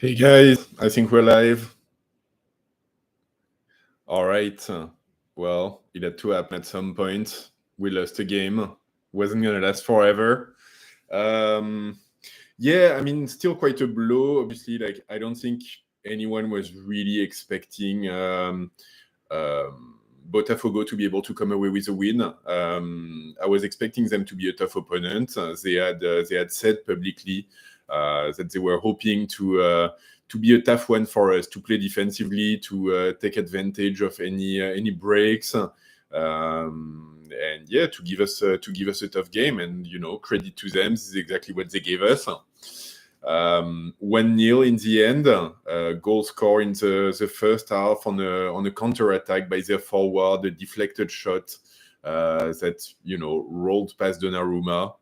Hey guys, I think we're live. All right. Well, it had to happen at some point. We lost a game. Wasn't gonna last forever. Yeah, I mean, still quite a blow. Obviously, like I don't think anyone was really expecting Botafogo to be able to come away with a win. I was expecting them to be a tough opponent. They had said publicly that they were hoping to be a tough one for us, to play defensively, to take advantage of any breaks, and yeah, to give us a tough game. And credit to them, this is exactly what they gave us. 1-0 in the end. Goal score in the first half on a counter attack by their forward, a deflected shot that rolled past Donnarumma.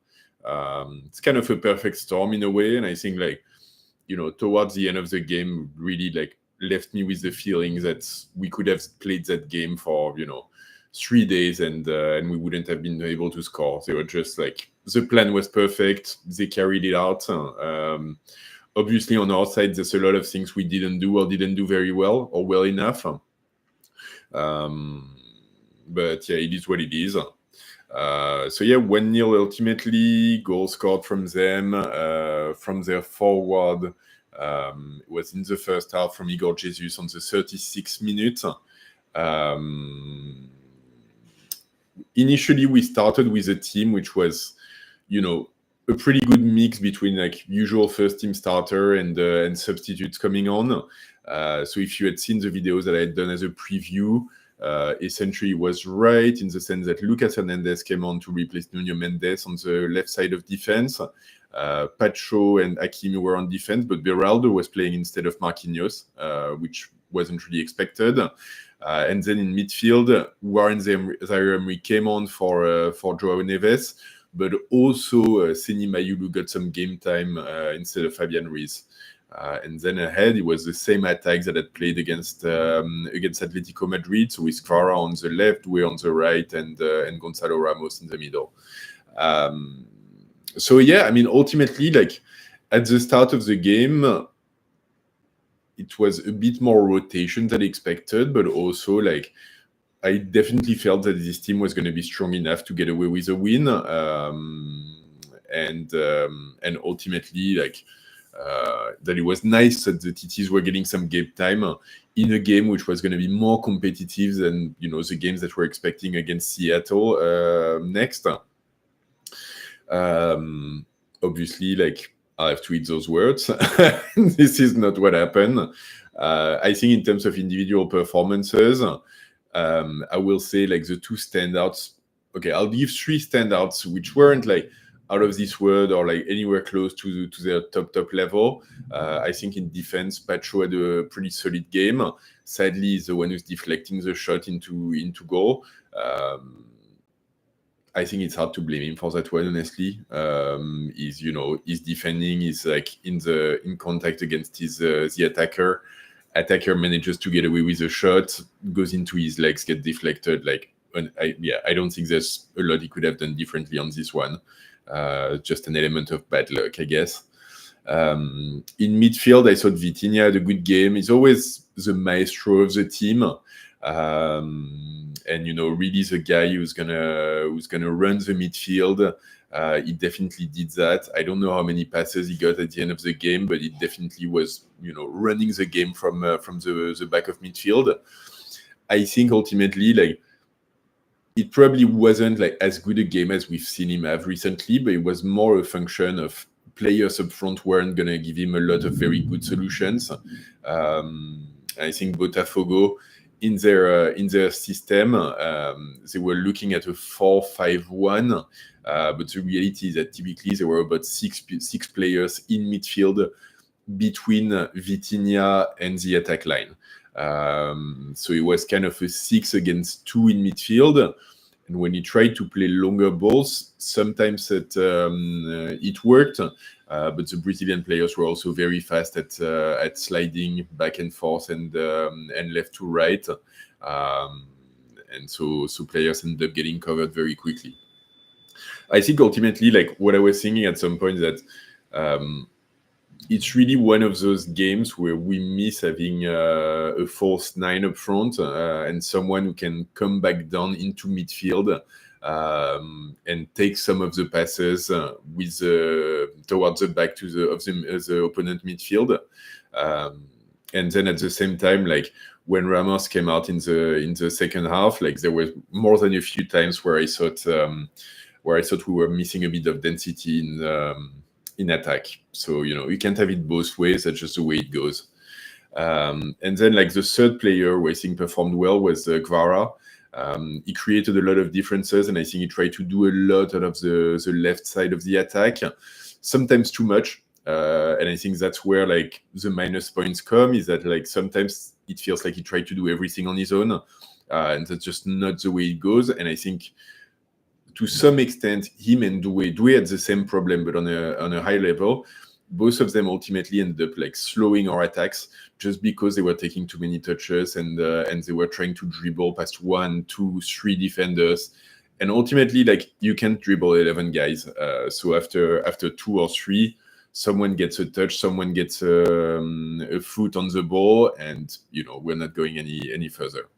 It's kind of a perfect storm in a way, and I think towards the end of the game, really left me with the feeling that we could have played that game for 3 days and we wouldn't have been able to score. They were just the plan was perfect. They carried it out. Obviously, on our side, there's a lot of things we didn't do or didn't do very well or well enough. But yeah, it is what it is. So yeah, 1-0 ultimately. Goal scored from them, from their forward. It was in the first half from Igor Jesus on the 36th minute. Initially, we started with a team which was, a pretty good mix between usual first team starter and substitutes coming on. So if you had seen the videos that I had done as a preview, essentially was right in the sense that Lucas Hernandez came on to replace Nuno Mendes on the left side of defense. Pacho and Hakimi were on defense, but Beraldo was playing instead of Marquinhos, which wasn't really expected. And then in midfield, Warren Zaire came on for Joao Neves, but also Seni Mayulu got some game time instead of Fabian Ruiz. And then ahead, it was the same attack that had played against Atletico Madrid. So with Kvara on the left, we on the right, and Gonzalo Ramos in the middle. So yeah, I mean, ultimately, at the start of the game, it was a bit more rotation than expected, but also I definitely felt that this team was going to be strong enough to get away with a win, and ultimately that it was nice that the TTs were getting some game time in a game which was going to be more competitive than the games that we're expecting against Seattle next. Obviously, I have to eat those words. This is not what happened. I think in terms of individual performances, I will say the two standouts. Okay, I'll give 3 standouts which weren't out of this world or anywhere close to their top level. I think in defense, Pacho had a pretty solid game. Sadly, he's the one who's deflecting the shot into goal. I think it's hard to blame him for that one, honestly. He's defending, he's in contact against the attacker. Attacker manages to get away with a shot, goes into his legs, get deflected. I don't think there's a lot he could have done differently on this one. Just an element of bad luck, I guess. In midfield, I thought Vitinha had a good game. He's always the maestro of the team. And really the guy who's gonna run the midfield. He definitely did that. I don't know how many passes he got at the end of the game, but it definitely was running the game from the back of midfield. I think ultimately it probably wasn't as good a game as we've seen him have recently, but it was more a function of players up front weren't gonna give him a lot of very good solutions. I think Botafogo, in their system, they were looking at a 4-5-1, but the reality is that typically there were about six players in midfield between Vitinha and the attack line. So it was kind of a 6 against 2 in midfield. And when he tried to play longer balls, sometimes it worked. But the Brazilian players were also very fast at sliding back and forth and left to right, and so players ended up getting covered very quickly. I think ultimately, what I was thinking at some point that it's really one of those games where we miss having a false nine up front and someone who can come back down into midfield and take some of the passes with towards the back to the opponent midfield. And then at the same time, like when Ramos came out in the second half, like there were more than a few times where I thought we were missing a bit of density in attack. So you can't have it both ways. That's just the way it goes. And then like the third player who I think performed well was Kvara. He created a lot of differences, and I think he tried to do a lot out of the left side of the attack, sometimes too much. And I think that's where like the minus points come, is that like sometimes it feels like he tried to do everything on his own, and that's just not the way it goes. And I think to some extent him and Doué had the same problem, but on a high level. Both of them ultimately ended up like slowing our attacks just because they were taking too many touches and they were trying to dribble past 1, 2, 3 defenders. And ultimately, like you can't dribble 11 guys. So after 2 or 3, someone gets a touch, someone gets a foot on the ball, and we're not going any further.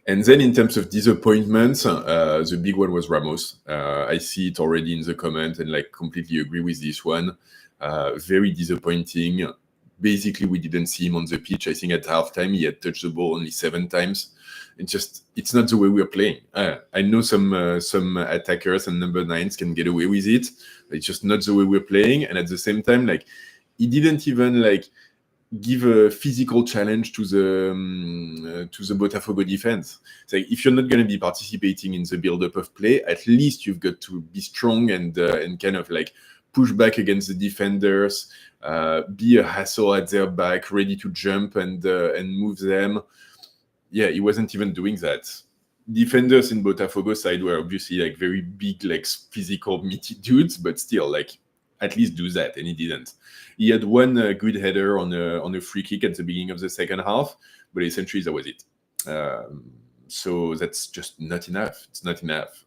And then in terms of disappointments, the big one was Ramos. I see it already in the comment and like completely agree with this one. Very disappointing. Basically, we didn't see him on the pitch. I think at halftime he had touched the ball only 7 times. It's not the way we're playing. I know some attackers and number 9s can get away with it, but it's just not the way we're playing. And at the same time, like he didn't even like give a physical challenge to the Botafogo defense. It's like if you're not going to be participating in the build-up of play, at least you've got to be strong and kind of like push back against the defenders, be a hassle at their back, ready to jump and move them. Yeah, he wasn't even doing that. Defenders in Botafogo side were obviously like very big, like physical, meaty dudes, but still, like at least do that, and he didn't. He had one good header on a free kick at the beginning of the second half, but essentially that was it. So that's just not enough. It's not enough.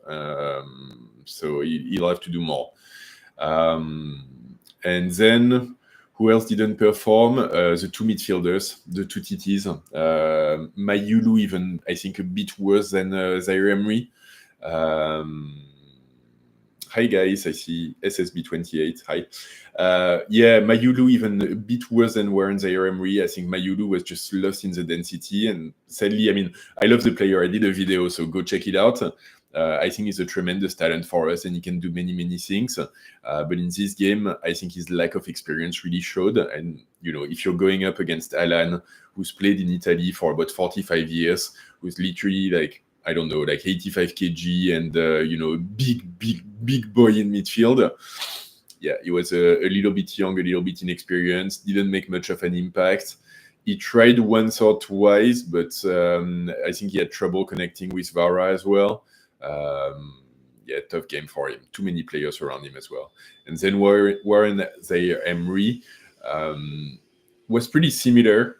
So he'll have to do more. And then who else didn't perform? The 2 midfielders, the 2 TTs. Mayulu even, I think, a bit worse than Zaire Emery. Hi guys, I see SSB28. Hi. Yeah, Mayulu even a bit worse than Warren Zaire Emery. I think Mayulu was just lost in the density. And sadly, I mean, I love the player. I did a video, so go check it out. I think he's a tremendous talent for us and he can do many, many things. But in this game, I think his lack of experience really showed. And, if you're going up against Alan, who's played in Italy for about 45 years, who's literally like, I don't know, like 85 kg and, big boy in midfield. Yeah, he was a little bit young, a little bit inexperienced, didn't make much of an impact. He tried once or twice, but I think he had trouble connecting with Vara as well. Yeah, tough game for him. Too many players around him as well. And then Warren Zaire Emery was pretty similar.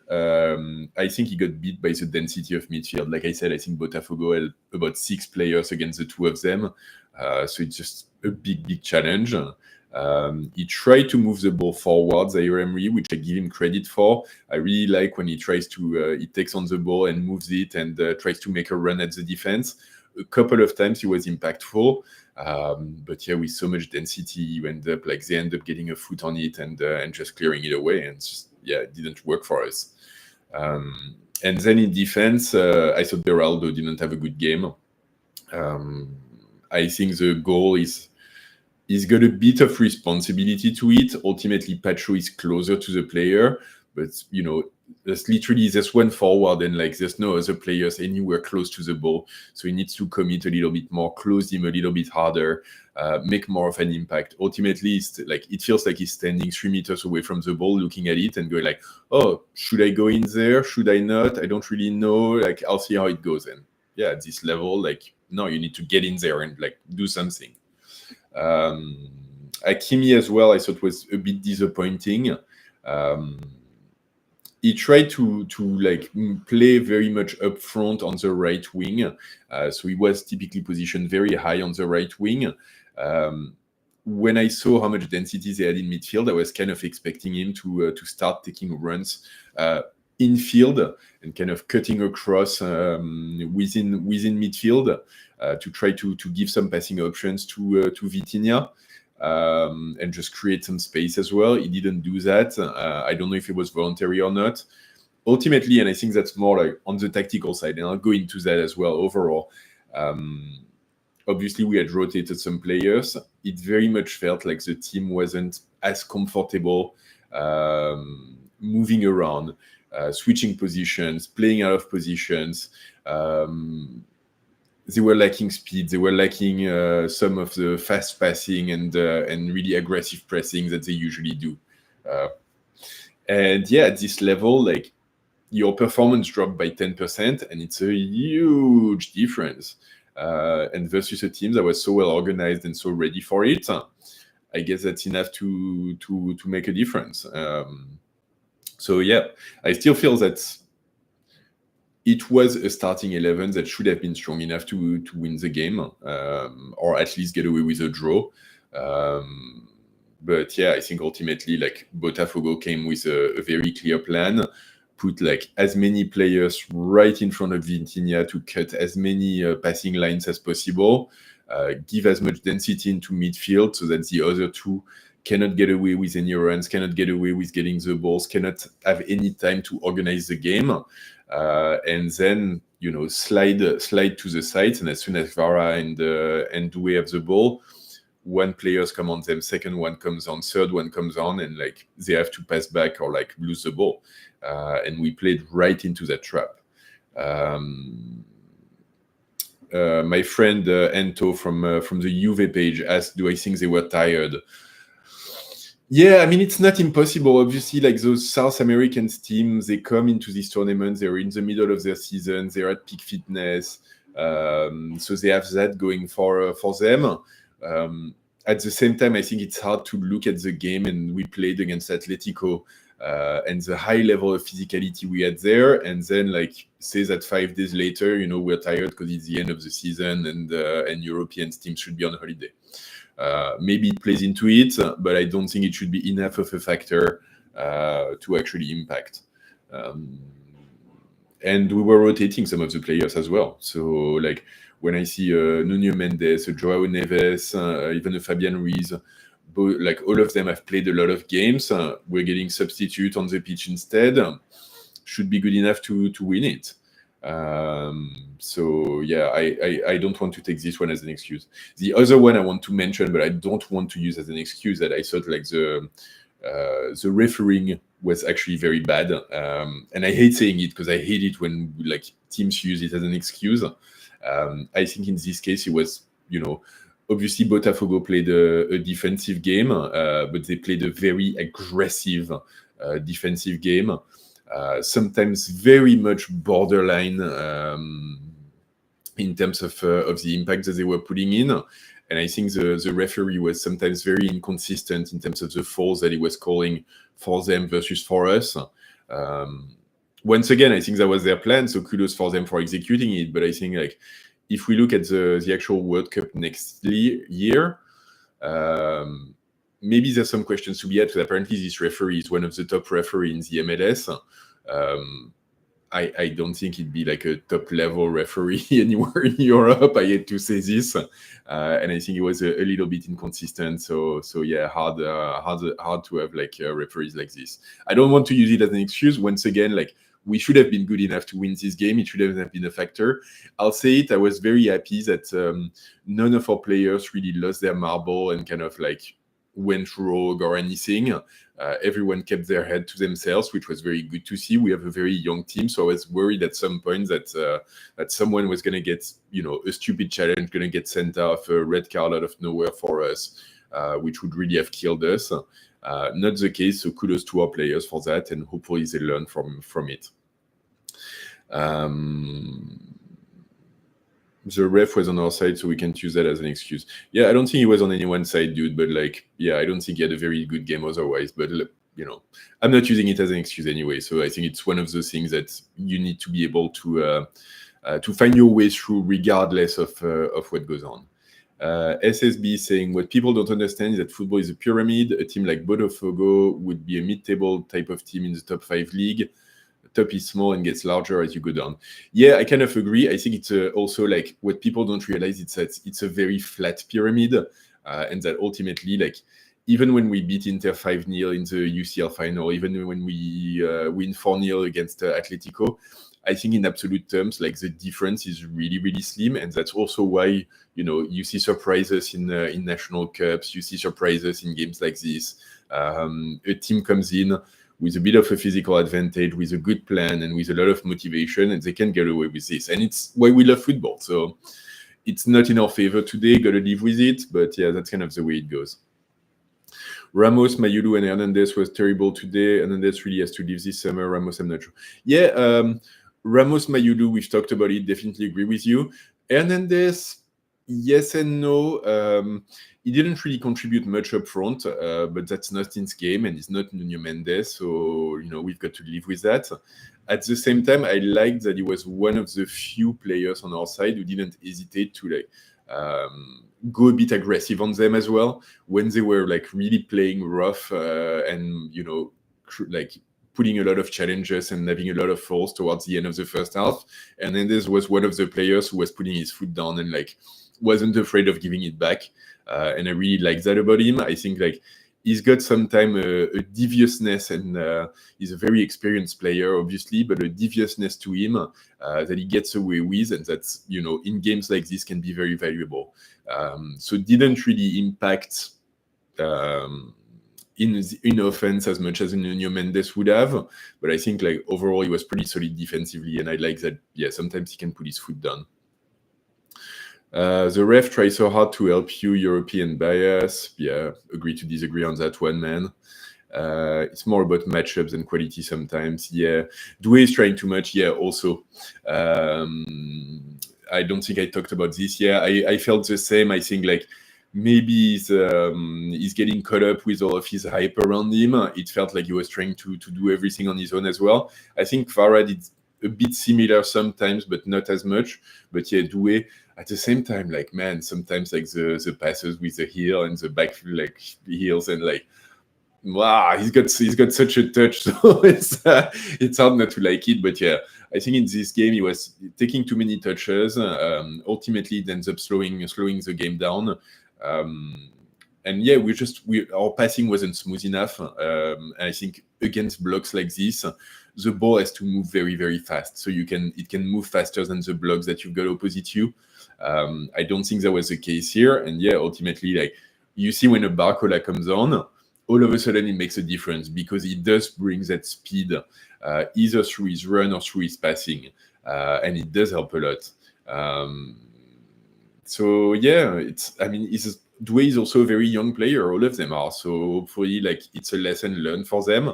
I think he got beat by the density of midfield. Like I said, I think Botafogo had about 6 players against the 2 of them. So it's just a big challenge. He tried to move the ball forward, Zaire Emery, which I give him credit for. I really like when he tries to, he takes on the ball and moves it and tries to make a run at the defense. A couple of times he was impactful, but yeah, with so much density, you end up like they end up getting a foot on it and just clearing it away, and just, yeah, it didn't work for us. And then in defense, I thought Beraldo didn't have a good game. I think the goal is he's got a bit of responsibility to it. Ultimately, Pacho is closer to the player, but there's literally this one forward and like there's no other players anywhere close to the ball. So he needs to commit a little bit more, close him a little bit harder, make more of an impact. Ultimately, it's like it feels like he's standing 3 meters away from the ball, looking at it and going like, oh, should I go in there? Should I not? I don't really know. Like, I'll see how it goes. And yeah, at this level, like, no, you need to get in there and like do something. Hakimi as well, I thought was a bit disappointing. He tried to like play very much up front on the right wing. So he was typically positioned very high on the right wing. when I saw how much density they had in midfield, I was kind of expecting him to start taking runs in field and kind of cutting across within midfield to try to give some passing options to Vitinha. And just create some space as well. He didn't do that. I don't know if it was voluntary or not. Ultimately, and I think that's more like on the tactical side, and I'll go into that as well overall. Obviously, we had rotated some players. It very much felt like the team wasn't as comfortable moving around, switching positions, playing out of positions. They were lacking speed. They were lacking some of the fast passing and really aggressive pressing that they usually do. And yeah, at this level, like your performance dropped by 10%, and it's a huge difference. And versus a team that was so well organized and so ready for it, I guess that's enough to make a difference. So yeah, I still feel that it was a starting 11 that should have been strong enough to win the game, or at least get away with a draw. But yeah, I think ultimately, like, Botafogo came with a very clear plan, put like as many players right in front of Vitinha to cut as many passing lines as possible, give as much density into midfield so that the other two cannot get away with any runs, cannot get away with getting the balls, cannot have any time to organize the game. And then, you know, slide to the sides, and as soon as Vara and Doué have the ball, one players come on them, second one comes on, third one comes on, and like they have to pass back or like lose the ball. And we played right into that trap. My friend Ento from the Juve page asked, do I think they were tired? Yeah, I mean, it's not impossible. Obviously, like those South American teams, they come into this tournament, they're in the middle of their season, they're at peak fitness. So they have that going for them. At the same time, I think it's hard to look at the game, and we played against Atletico and the high level of physicality we had there, and then like say that 5 days later, you know, we're tired because it's the end of the season and European teams should be on holiday. Maybe it plays into it, but I don't think it should be enough of a factor to actually impact. And we were rotating some of the players as well. So like when I see Nuno Mendes, Joao Neves, even Fabian Ruiz, like all of them have played a lot of games. We're getting substitute on the pitch instead. Should be good enough to win it. So yeah, I don't want to take this one as an excuse. The other one I want to mention, but I don't want to use as an excuse, that I thought like the refereeing was actually very bad. And I hate saying it because I hate it when like teams use it as an excuse. I think in this case it was, you know, obviously Botafogo played a defensive game, but they played a very aggressive defensive game. Sometimes very much borderline in terms of the impact that they were putting in. And I think the referee was sometimes very inconsistent in terms of the fouls that he was calling for them versus for us. Once again, I think that was their plan, so kudos for them for executing it. But I think like if we look at the actual World Cup next year, maybe there's some questions to be had, because apparently this referee is one of the top referees in the MLS. I don't think he'd be like a top level referee anywhere in Europe. I hate to say this, and I think he was a little bit inconsistent. So yeah, hard to have like referees like this. I don't want to use it as an excuse. Once again, like we should have been good enough to win this game. It should have been a factor. I'll say it. I was very happy that none of our players really lost their marble and kind of like went rogue or anything. Everyone kept their head to themselves, which was very good to see. We have a very young team, so I was worried at some point that someone was going to get, you know, a stupid challenge, going to get sent off, a red card out of nowhere for us, which would really have killed us. Not the case, so kudos to our players for that, and hopefully they learn from it. The ref was on our side, so we can't use that as an excuse. Yeah, I don't think he was on anyone's side, dude, but like, yeah, I don't think he had a very good game otherwise. But, you know, I'm not using it as an excuse anyway. So I think it's one of those things that you need to be able to find your way through regardless of what goes on. SSB saying, what people don't understand is that football is a pyramid. A team like Botafogo would be a mid-table type of team in the top 5 league. The top is small and gets larger as you go down. Yeah, I kind of agree. I think it's also like what people don't realize is that it's a very flat pyramid, and that ultimately, like, even when we beat Inter 5-0 in the UCL final, even when we win 4-0 against Atletico, I think in absolute terms, like, the difference is really, really slim. And that's also why, you see surprises in national cups, you see surprises in games like this. A team comes in with a bit of a physical advantage, with a good plan, and with a lot of motivation, and they can get away with this. And it's why we love football. So it's not in our favor today, gotta live with it. But yeah, that's kind of the way it goes. Ramos, Mayulu, and Hernandez was terrible today. Hernandez really has to leave this summer. Ramos, I'm not sure. Yeah, Ramos, Mayulu, we've talked about it. Definitely agree with you. Hernandez, yes and no. He didn't really contribute much up front, but that's not his game, and he's not Nuno Mendes, so we've got to live with that. At the same time, I liked that he was one of the few players on our side who didn't hesitate to go a bit aggressive on them as well when they were like really playing rough and putting a lot of challenges and having a lot of force towards the end of the first half. And then this was one of the players who was putting his foot down and wasn't afraid of giving it back. And I really like that about him. I think he's got sometimes a deviousness, and he's a very experienced player, obviously, but a deviousness to him that he gets away with, and that's, in games like this can be very valuable. So didn't really impact in offense as much as Nuno Mendes would have, but I think overall he was pretty solid defensively, and I like that. Yeah, sometimes he can put his foot down. The ref tries so hard to help you, European bias. Yeah, agree to disagree on that one, man. It's more about matchups than quality sometimes. Yeah, Doué is trying too much. Yeah, also. I don't think I talked about this. Yeah, I felt the same. I think maybe he's getting caught up with all of his hype around him. It felt like he was trying to do everything on his own as well. I think Farah did a bit similar sometimes, but not as much. But yeah, Doué, at the same time, sometimes the passes with the heel and the back heels and wow, he's got such a touch, so it's hard not to like it. But yeah, I think in this game he was taking too many touches. Ultimately, it ends up slowing the game down. And yeah, our passing wasn't smooth enough. And I think against blocks like this, the ball has to move very, very fast. So it can move faster than the blocks that you've got opposite you. I don't think that was the case here. And yeah, ultimately, you see when a Barcola comes on, all of a sudden it makes a difference because he does bring that speed either through his run or through his passing. And it does help a lot. So yeah, Doué is also a very young player. All of them are. So hopefully, it's a lesson learned for them.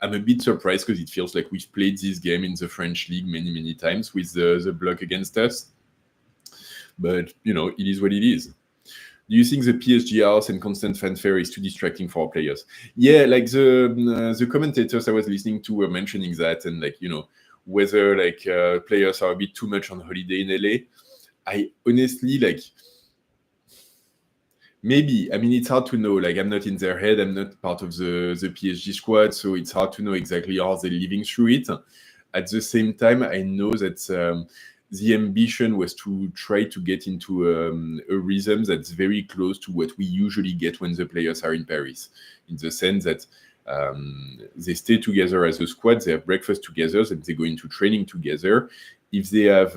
I'm a bit surprised because it feels like we've played this game in the French league many, many times with the block against us. But it is what it is. Do you think the PSG house and constant fanfare is too distracting for our players? Yeah, the commentators I was listening to were mentioning that, and whether players are a bit too much on holiday in LA. I honestly maybe. I mean, it's hard to know. I'm not in their head. I'm not part of the PSG squad, so it's hard to know exactly how they're living through it. At the same time, I know that the ambition was to try to get into a rhythm that's very close to what we usually get when the players are in Paris, in the sense that they stay together as a squad, they have breakfast together, and they go into training together. If they have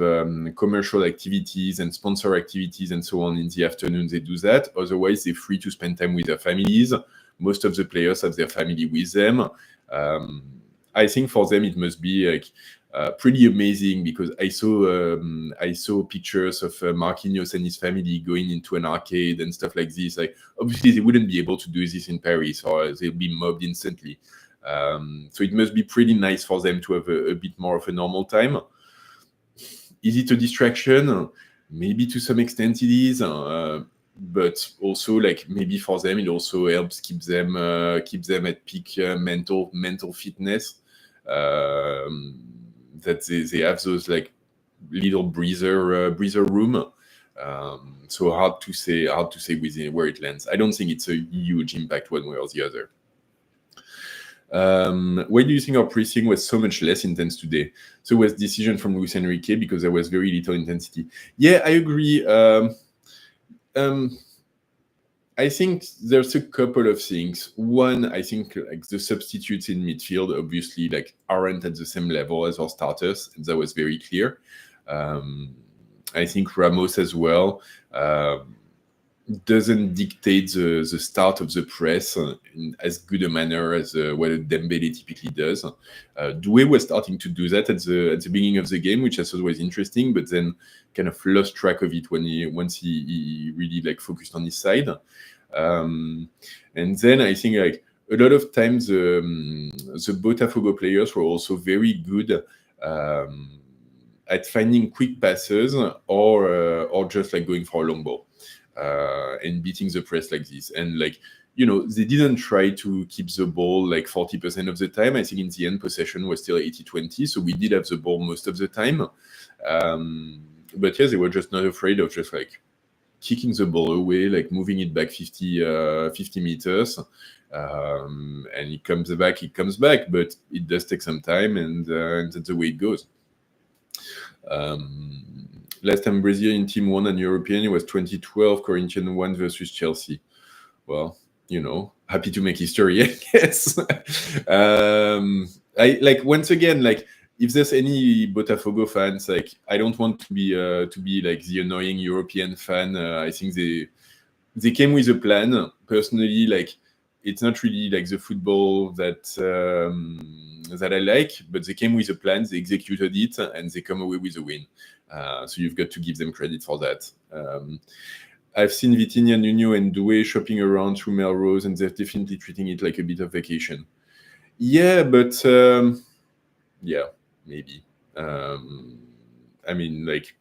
commercial activities and sponsor activities and so on in the afternoon, they do that. Otherwise, they're free to spend time with their families. Most of the players have their family with them. I think for them, it must be pretty amazing because I saw pictures of Marquinhos and his family going into an arcade and stuff like this. Obviously, they wouldn't be able to do this in Paris, or they'll be mobbed instantly. So it must be pretty nice for them to have a bit more of a normal time. Is it a distraction? Maybe to some extent it is, but also maybe for them it also helps keep them at peak mental fitness. That they have those little breather room. So hard to say within where it lands. I don't think it's a huge impact one way or the other. Why do you think our pressing was so much less intense today? So it was decision from Luis Enrique because there was very little intensity. Yeah, I agree. I think there's a couple of things. One, I think like the substitutes in midfield obviously like aren't at the same level as our starters, and that was very clear. I think Ramos as well doesn't dictate the start of the press in as good a manner as what Dembele typically does. Doué was starting to do that at the beginning of the game, which I thought was interesting, but then kind of lost track of it once he really like focused on his side. And then I think like a lot of times the Botafogo players were also very good at finding quick passes or just like going for a long ball and beating the press like this. And like, they didn't try to keep the ball like 40% of the time. I think in the end possession was still 80-20, so we did have the ball most of the time. But yeah, they were just not afraid of just like kicking the ball away, like moving it back 50 meters. And it comes back, but it does take some time, and that's the way it goes. Last time Brazilian team won an European, it was 2012, Corinthians won versus Chelsea. Well, happy to make history, I guess. I like, once again, like, if there's any Botafogo fans, like, I don't want to be like the annoying European fan. I think they came with a plan. Personally, like, it's not really like the football that I like, but they came with a plan, they executed it, and they come away with a win. So you've got to give them credit for that. I've seen Vitinha, Nuno, and Doué shopping around through Melrose, and they're definitely treating it like a bit of vacation. Yeah, but yeah, maybe. I mean, like,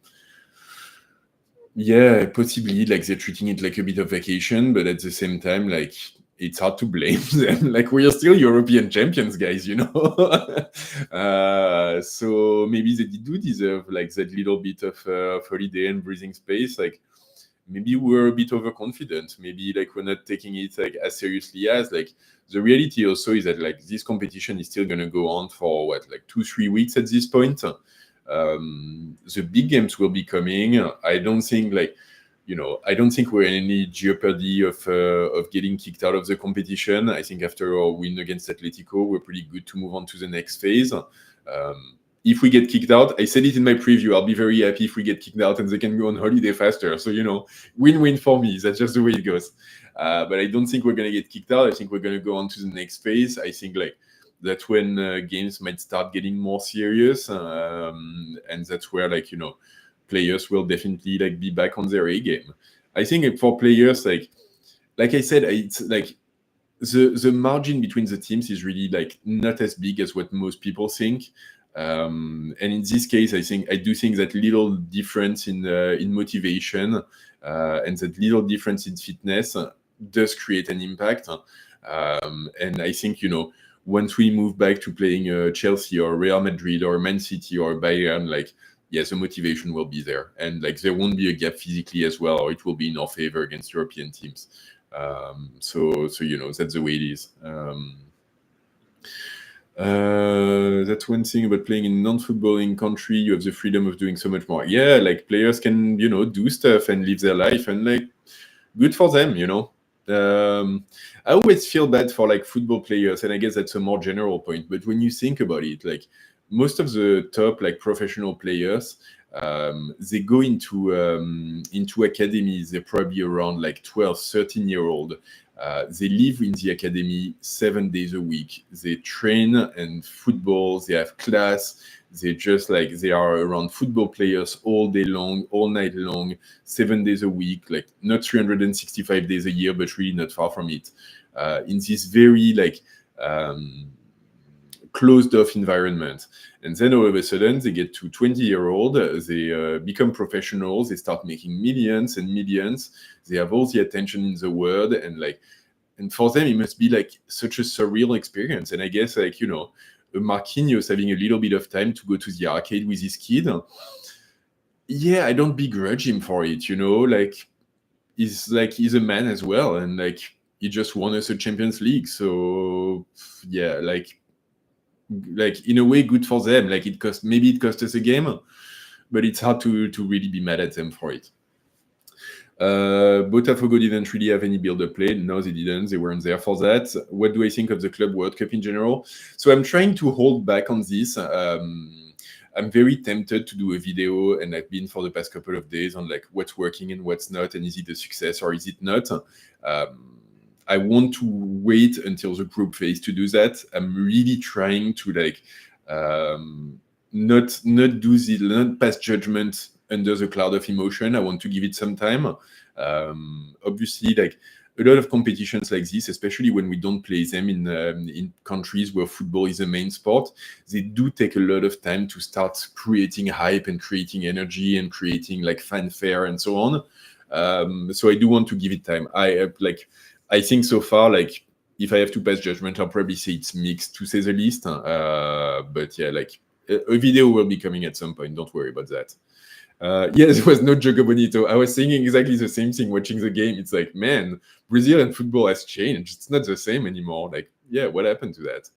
yeah, possibly, like, they're treating it like a bit of vacation, but at the same time, like, it's hard to blame them. Like, we are still European champions, guys, so maybe they do deserve like that little bit of holiday and breathing space. Like, maybe we're a bit overconfident. Maybe like we're not taking it like as seriously as, like, the reality also is that like this competition is still gonna go on for what, like 2-3 weeks at this point. The big games will be coming. I don't think we're in any jeopardy of getting kicked out of the competition. I think after our win against Atletico, we're pretty good to move on to the next phase. If we get kicked out, I said it in my preview, I'll be very happy if we get kicked out and they can go on holiday faster. So, win-win for me. That's just the way it goes. But I don't think we're going to get kicked out. I think we're going to go on to the next phase. I think like that's when games might start getting more serious. And that's where, like, players will definitely like be back on their A game. I think for players, like I said, it's like the margin between the teams is really like not as big as what most people think. And in this case, I do think that little difference in motivation and that little difference in fitness does create an impact. And I think, once we move back to playing Chelsea or Real Madrid or Man City or Bayern, like, yes, the motivation will be there, and like there won't be a gap physically as well, or it will be in our favor against European teams. So that's the way it is. That's one thing about playing in non-footballing country. You have the freedom of doing so much more. Yeah, like players can, do stuff and live their life, and like good for them, I always feel bad for like football players, and I guess that's a more general point. But when you think about it, like most of the top like professional players, they go into academies. They're probably around like 12, 13-year-old. They live in the academy 7 days a week. They train and football. They have class. They are around football players all day long, all night long, 7 days a week, like not 365 days a year, but really not far from it. In this very like closed off environment. And then all of a sudden they get to 20-year-old, they become professionals, they start making millions and millions. They have all the attention in the world, and for them it must be like such a surreal experience. And I guess like, Marquinhos having a little bit of time to go to the arcade with his kid, yeah, I don't begrudge him for it, like he's a man as well, and like he just won us a Champions League, so yeah, like in a way good for them. Like maybe it cost us a game, but it's hard to really be mad at them for it. Botafogo didn't really have any build-up play. No, they didn't. They weren't there for that. What do I think of the Club World Cup in general? So I'm trying to hold back on this. I'm very tempted to do a video, and I've been for the past couple of days on like what's working and what's not, and is it a success or is it not? I want to wait until the group phase to do that. I'm really trying to like not pass judgment under the cloud of emotion. I want to give it some time. Obviously, like a lot of competitions like this, especially when we don't play them in countries where football is a main sport, they do take a lot of time to start creating hype and creating energy and creating like fanfare and so on. So I do want to give it time. I think so far, like if I have to pass judgment, I'll probably say it's mixed, to say the least. But yeah, like a video will be coming at some point. Don't worry about that. Yes, it was not Jogo Bonito. I was thinking exactly the same thing watching the game. It's like, man, Brazilian football has changed. It's not the same anymore. Like, yeah, what happened to that?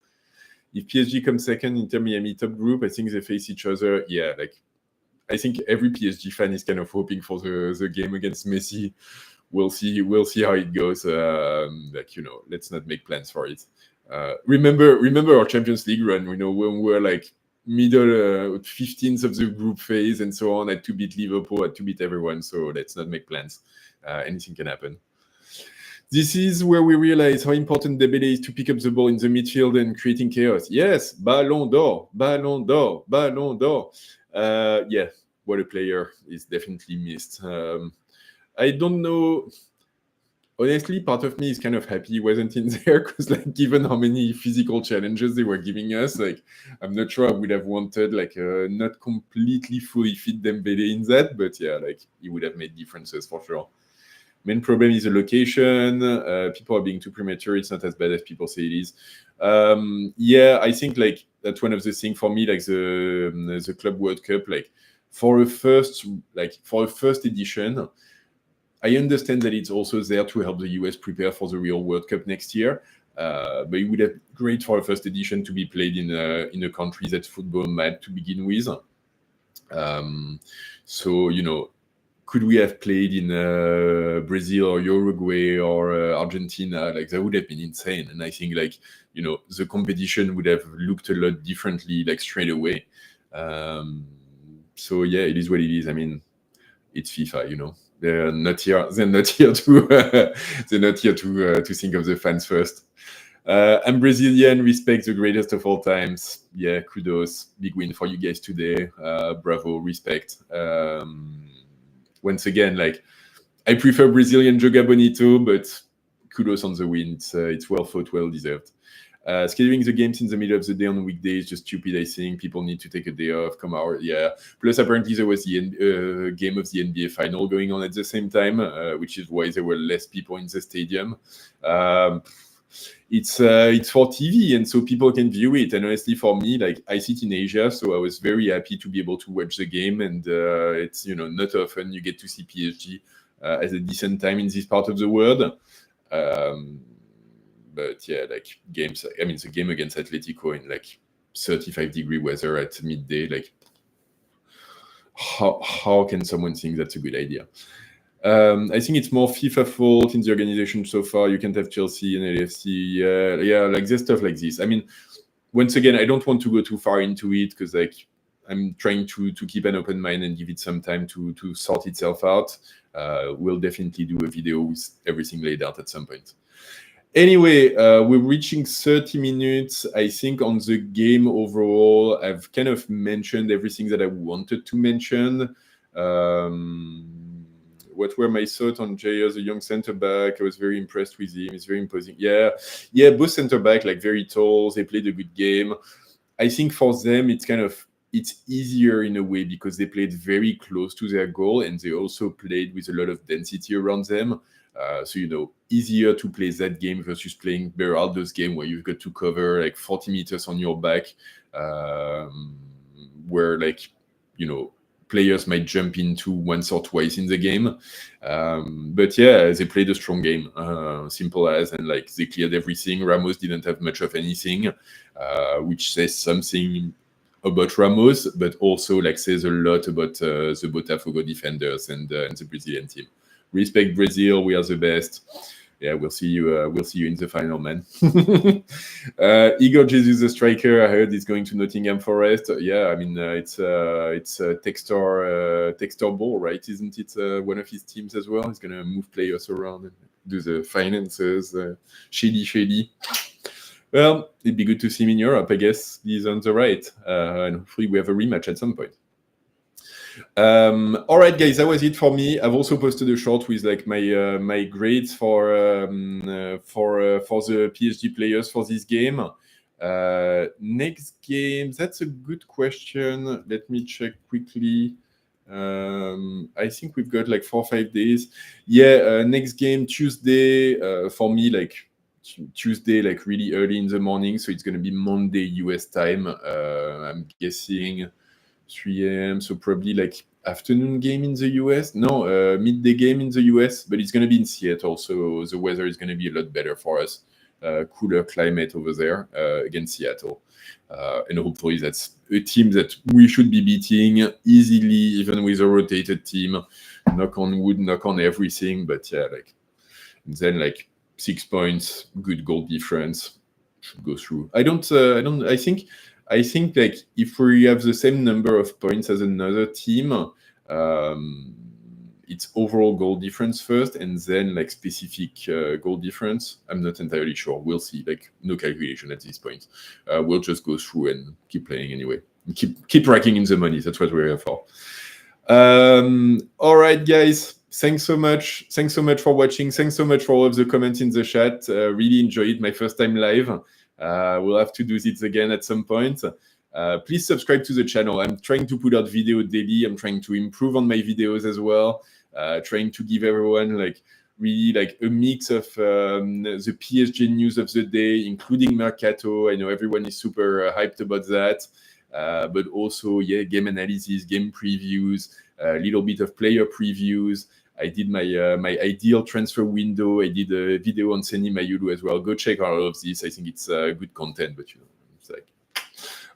If PSG comes second, Inter Miami top group, I think they face each other. Yeah, like I think every PSG fan is kind of hoping for the game against Messi. We'll see how it goes. Let's not make plans for it. Remember our Champions League run, when we were like middle 15th of the group phase and so on, had to beat Liverpool, had to beat everyone. So let's not make plans. Anything can happen. This is where we realize how important Dembele is to pick up the ball in the midfield and creating chaos. Yes, Ballon d'Or, Ballon d'Or, Ballon d'Or. Yeah, what a player. Is definitely missed. I don't know. Honestly, part of me is kind of happy he wasn't in there because, like, given how many physical challenges they were giving us, like, I'm not sure I would have wanted like a not completely fully fit Dembele in that, but yeah, like he would have made differences for sure. Main problem is the location. People are being too premature. It's not as bad as people say it is. Yeah, I think like that's one of the things for me, like the Club World Cup, like for a first edition. I understand that it's also there to help the US prepare for the real World Cup next year. But it would have been great for a first edition to be played in a country that's football mad to begin with. So, could we have played in Brazil or Uruguay or Argentina? Like that would have been insane. And I think like, the competition would have looked a lot differently, like straight away. So yeah, it is what it is. I mean, it's FIFA, They're not here. They're not here to. They're not here to think of the fans first. I'm Brazilian. Respect, the greatest of all times. Yeah, kudos. Big win for you guys today. Bravo. Respect. Once again, like I prefer Brazilian Joga Bonito, but kudos on the win. It's well fought, well deserved. Scheduling the games in the middle of the day on weekdays is just stupid, I think. People need to take a day off, come out. Yeah. Plus, apparently, there was the game of the NBA final going on at the same time, which is why there were less people in the stadium. It's for TV, and so people can view it. And honestly, for me, like I sit in Asia, so I was very happy to be able to watch the game. And it's not often you get to see PSG at a decent time in this part of the world. But yeah, like games. I mean, the game against Atletico in like 35-degree weather at midday. Like, how can someone think that's a good idea? I think it's more FIFA fault in the organization so far. You can't have Chelsea and LFC. Yeah, like there's stuff like this. I mean, once again, I don't want to go too far into it because like I'm trying to keep an open mind and give it some time to sort itself out. We'll definitely do a video with everything laid out at some point. Anyway, we're reaching 30 minutes. I think on the game overall, I've kind of mentioned everything that I wanted to mention. What were my thoughts on Jay as a young center back? I was very impressed with him. He's very imposing. Yeah, both center back, like very tall. They played a good game. I think for them, it's easier in a way because they played very close to their goal and they also played with a lot of density around them. So, easier to play that game versus playing Beraldo's game where you've got to cover like 40 meters on your back, where like, players might jump into once or twice in the game. But yeah, they played a strong game, simple as, and like they cleared everything. Ramos didn't have much of anything, which says something about Ramos, but also like says a lot about the Botafogo defenders and the Brazilian team. Respect Brazil, we are the best. Yeah, we'll see you in the final, man. Igor Jesus, the striker, I heard he's going to Nottingham Forest. Yeah, I mean it's Textor Ball, right? Isn't it one of his teams as well? He's gonna move players around and do the finances, shady. Well, it'd be good to see him in Europe. I guess he's on the right, and hopefully we have a rematch at some point. All right, guys, that was it for me. I've also posted a short with like my grades for the PSG players for this game. Next game, that's a good question. Let me check quickly. I think we've got like 4 or 5 days. Yeah, next game Tuesday for me, like Tuesday, like really early in the morning. So it's gonna be Monday US time. I'm guessing 3 a.m. So probably like afternoon game in the US. No, midday game in the US, but it's going to be in Seattle. So the weather is going to be a lot better for us. Cooler climate over there against Seattle. And hopefully that's a team that we should be beating easily, even with a rotated team. Knock on wood, knock on everything. But yeah, like then like 6 points, good goal difference should go through. I think like if we have the same number of points as another team, it's overall goal difference first, and then like specific goal difference. I'm not entirely sure. We'll see. Like no calculation at this point. We'll just go through and keep playing anyway. Keep racking in the money. That's what we're here for. All right, guys. Thanks so much for watching. Thanks so much for all of the comments in the chat. Really enjoyed it. My first time live. We'll have to do this again at some point. Please subscribe to the channel. I'm trying to put out video daily. I'm trying to improve on my videos as well. Trying to give everyone like really like a mix of the PSG news of the day, including Mercato. I know everyone is super hyped about that. But also, yeah, game analysis, game previews, a little bit of player previews. I did my ideal transfer window. I did a video on Seni Mayulu as well. Go check out all of this. I think it's good content, but you know, it's like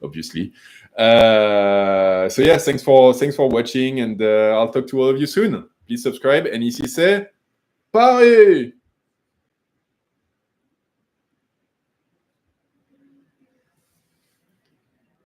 obviously. So yeah, thanks for watching, and I'll talk to all of you soon. Please subscribe. And ici c'est Paris.